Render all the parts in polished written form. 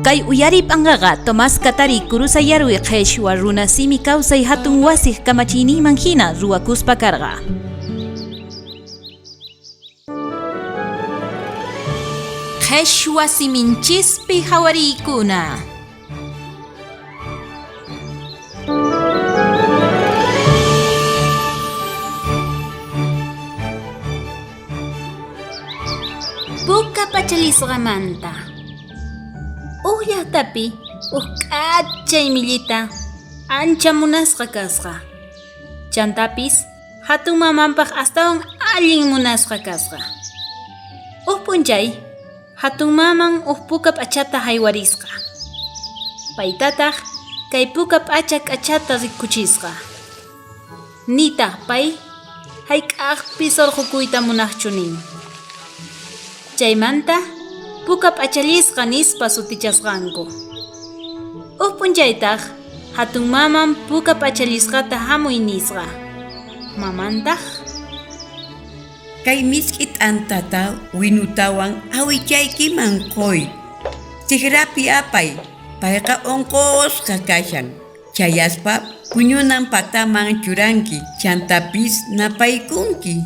Kay uyarip angaga Tomás Katari kurusayarwi qheshwa runasimi kawsay hatun wasih kamachiniman hina ruwakuspa karqa. Qheshwa siminchispi hawarikuna. Puka pachalisqamanta. Llaqtapi k'achay millita ancha munasqa kasqa. Chantapis hatun mamanpaq astawan allin munasqa kasqa. P'unchay hatun maman puka p'achata haywarisqa. Paytataq kay puka p'acha k'achata rikuchisqa. Nitaq pay hayk'aqpi surqukuyta munaqchu nin. Chaymanta puka p'achalisqa nispa sutichasqanku. P'unchaytaq hatun maman puka p'achalisqata hamuy nisqa. Mamantaq kay misk'i t'antata winutawan awichaykiman qoy. Tigrapi apay, payqa unqusqa kashan. Chayaspa puñunan pataman churanki, chantapis napaykunki.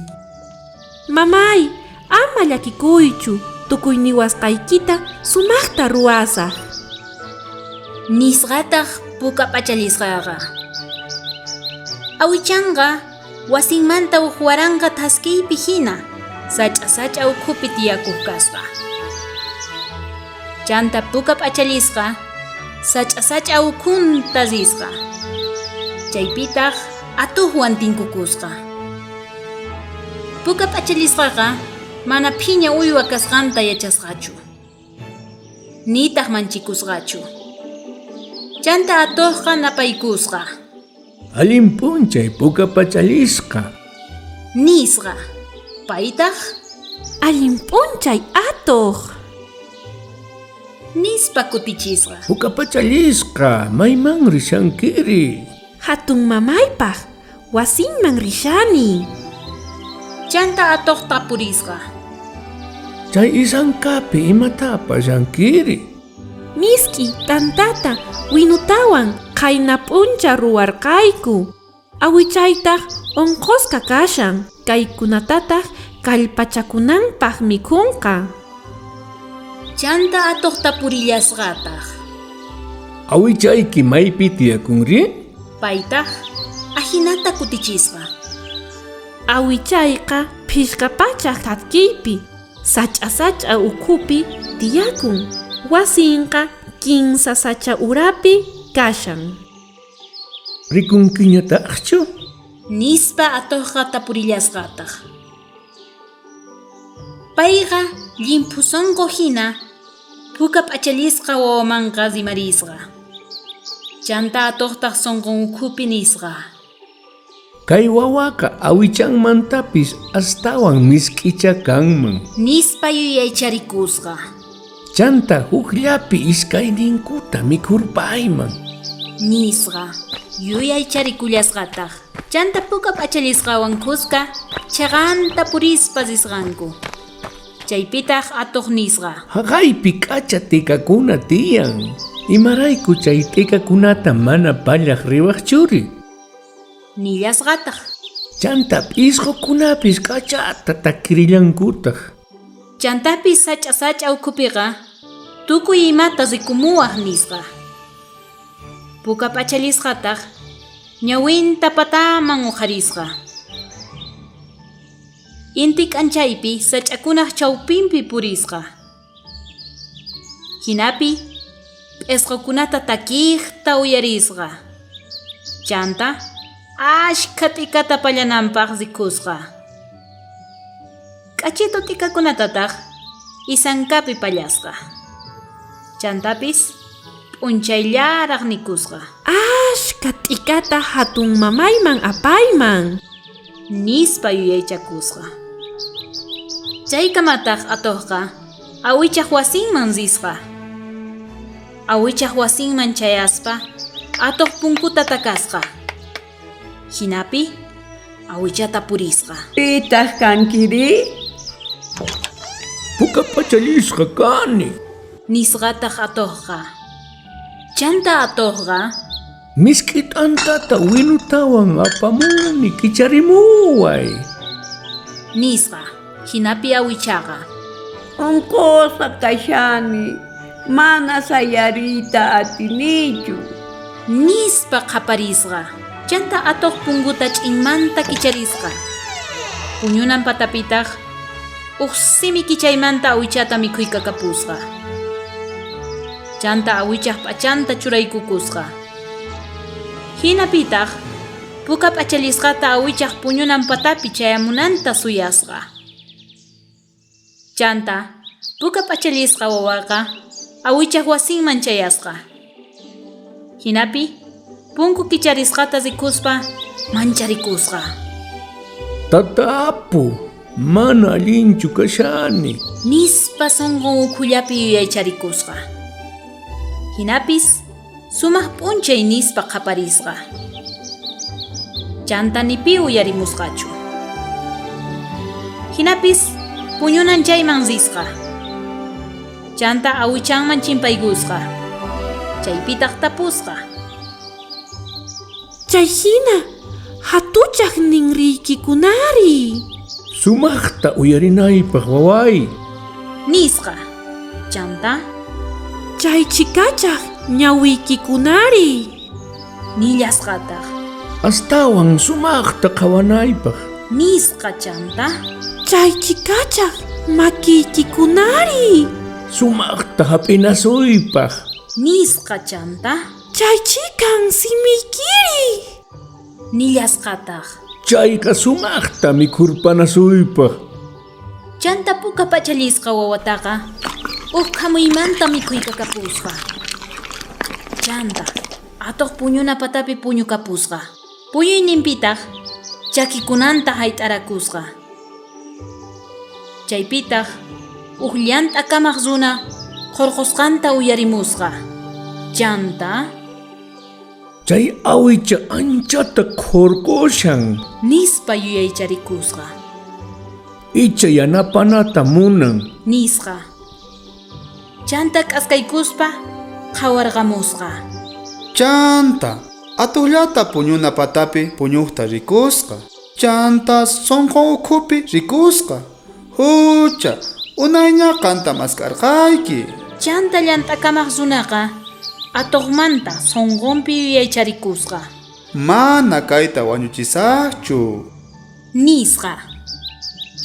Mamay, ama llakikuychu. Tukuy niwasqaykita sumaqta ruwasaq. Nisqataq puka p'achalisqaqa. Awichanqa wasinmanta waranqa taskiypi hina sach'a ukhupi tiyakuq kasqa. Chanta puka p'achalisqa sach'a ukhunta risqa. Chaypitaq atuqwan tinkukusqa. Puka p'achalisqaqa mana phiña uywa kasqanta yachasqachu. Nitaq manchikusqachu. Chanta atuqqa napaykusqa. Allin p'unchay puka p'achalisqa. Nisqa. Paytaq Allin p'unchay atuq. Nispa kutichisqa. Puka p'achalisqa mayman rishankiri. Hatun mamaypaq wasinman rishani. Chanta atuq tapurisqa. Chay isankapi imatapas shankiri. Misk'i tantata winutawan qayna p'uncha ruwarqayku. Awichaytaq unqusqa kashan. Kaykunatataq kallpachakunanpaq mikhunqa. Chanta atuq tapurillasqataq. Awichayki maypi tiyakunri? Paytaq ahinata kutichisqa. Awichayqa phishqapachaq tatkiypi sach'a ukhupi tiyakun. Wasinqa kinsa sacha urapi kashan. Rikunkiñataqchu? Nispa atuqqa tapurillasqataq. Payqa llimpusunqu hina puka p'achalisqa wawamanqa rimarisqa. Chanta atuqtaq sunqun ukhupi nisqa. Kay wawaqa awichanmantapis astawan misk'icha kanman. Nispa yuyaycharikusqa. Chanta hukllapi iskayninkuta mikhurpayman. Nisqa yuyaycharikullasqataq. Chanta puka p'achalisqawan kusqa chaqanta purispa risqanku. Chaypitaq atuq nisqa. Haqaypi k'acha tikakuna tiyan. Imarayku chay tikakunata mana pallaq riwaqchuri. Nillasqataq. Chanta p'isqukunapis k'achata takirillankutaq. Chantapis sach'a ukhupiqa tukuy imata rikumuwaq nisqa. Puka p'achalisqataq ñawinta pataman uqarisqa. Inti k'anchaypi sach'akunaq chawpinpi purisqa. Hinapi p'isqukunata takiqta uyarisqa. Chanta ashkha t'ikata pallananpaq rikusqa. K'achito t'ikakunatataq isankapi pallasqa. Chantapis p'unchayllaraq nikusqa. Ashka t'ikata hatun mamayman apayman. Nispa yuyaychakusqa. Chaykamataq atuqqa awichaq wasinman risqa. Awichaq wasinman chayaspa atuq punkuta takasqa. Hinapi awichata purisqa. Pitaq kankiri? Puka p'achalisqa kani. nisqataq atuqqa. Chanta atuqqa Miskit antata winutawan apamuni kicharimuway. nisqa hinapi awichaqa Onkosa kashani, mana sayarita atinichu. nispa qaparisqa. Chanta atuq punguta ch'inmanta kicharisqa. Puñunan patapitaq uq simi kichaymanta awichata mikhuyqa kapusqa. Chanta awichaq p'achanta churaykukusqa. Hinapitaq puka p'achalisqata awichaq puñunan patapi chayamunanta suyasqa. Chanta puka p'achalisqa wawaqa awichaq wasinman chayasqa. Hinapi punku kicharisqata rikuspa mancharikusqa. Tatapu, mana allinchu kashani. Nispa sunqun ukhullapi yuyaycharikusqa. Hinapis sumaq p'unchay nispa qaparisqa. Chanta nipi uyarimusqachu. Hinapis puñunan chayman risqa. Chanta awichanman chimpaygusqa. Chaypitaq tapusqa. Chayhina hatuchaq ninriykikunari. Sumaqta uyarinaypaq waway. Nisqa. Chanta Chaychikachaq ñawiykikunari. nillasqataq. Astawan sumaqta qawanaypaq. Nisqa chanta Chaychikachaq makiykikunari. Sumaqta hap'inasuypaq. nisqa chanta Chaychikan simiykiri. nillasqataq. Chayqa sumaqta mikhurpanasuypaq. Chanta puka p'achalisqa wawataqa uqhamuymanta mikhuyqa kapusqa. Chanta atuq puñuna patapi puñu kapusqa. Puyuyninpitaq chakikunanta hayt'arakusqa. Chaypitaq uq llant'a kamaq runa qurqusqanta uyarimusqa. Chanta Chay awicha anchata khurqushan. nispa yuyaycharikusqa. Icha yanapanata munan. Nisqa. Chanta k'askaykuspa qhawarqamusqa. Chanta, atuqllata puñuna patapi puñuqta rikusqa. Chanta sonqo ukhupi rikusqa. Hucha, unayña qanta maskarqayki. Chanta llant'a kamaq runaqa atuqmanta sonqonpi yuyaycharikusqa. Mana kayta wañuchisaqchu. Nisqa.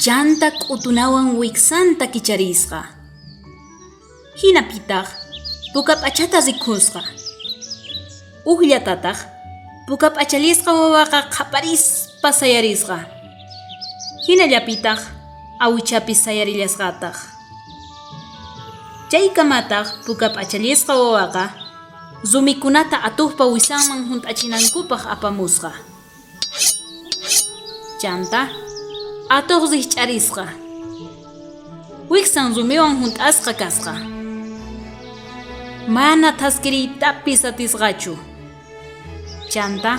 Chanta k'utunawan wiksanta kicharisqa. Hinapitaq puka p'achata rikusqa. Uqllatataq puka p'achalisqa wawaqa qaparispa sayarisqa. Hinallapitaq awichapis sayarillasqataq. Chaykamataq puka p'achalisqa wawaqa rumikunata atuqpa wisanman hunt'achinankupaq apamusqa. Chanta atuq riqch'arisqa. Wiksan rumiwan hunt'asqa kasqa. Mana taskiriytapis atisqachu. Chanta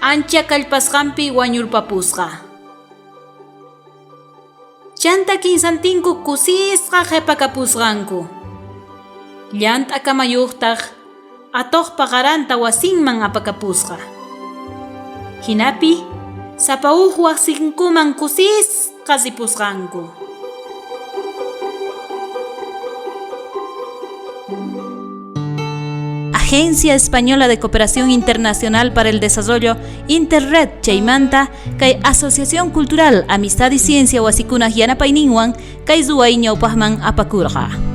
ancha kallpasqanpi wañurpapusqa. Chanta kinsantinku kusisqa qhipakapusqanku. Llant'a kamayuqtaq atuqpa qaranta wasinman apakapusqa. Hinapi sapa uq wasinkuman kusisqa ripusqanku. Agencia Española de Cooperación Internacional para el Desarrollo Interred Chaymanta kay Asociación Cultural Amistad y Ciencia Wasikunaj Yanapayninwan kay Zuway ñawpajman apakurqa.